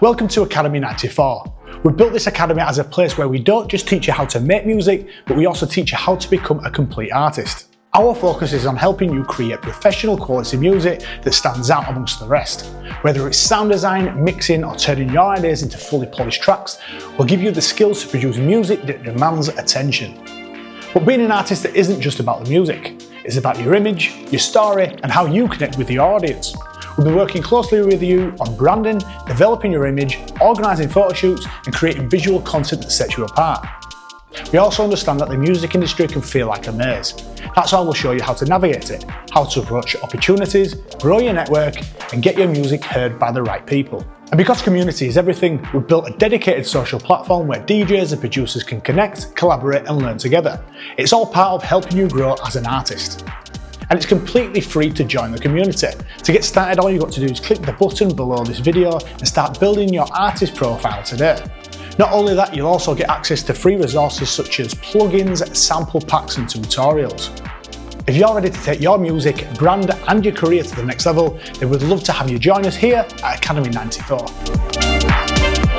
Welcome to Academy94. We've built this academy as a place where we don't just teach you how to make music, but we also teach you how to become a complete artist. Our focus is on helping you create professional quality music that stands out amongst the rest. Whether it's sound design, mixing, or turning your ideas into fully polished tracks, we'll give you the skills to produce music that demands attention. But being an artist isn't just about the music. It's about your image, your story, and how you connect with your audience. We'll be working closely with you on branding, developing your image, organising photo shoots, and creating visual content that sets you apart. We also understand that the music industry can feel like a maze. That's why we'll show you how to navigate it, how to approach opportunities, grow your network, and get your music heard by the right people. And because community is everything, we've built a dedicated social platform where DJs and producers can connect, collaborate, and learn together. It's all part of helping you grow as an artist. And it's completely free to join the community. To get started, all you've got to do is click the button below this video and start building your artist profile today. Not only that, you'll also get access to free resources such as plugins, sample packs, and tutorials. If you're ready to take your music, brand, and your career to the next level, then we'd love to have you join us here at Academy94.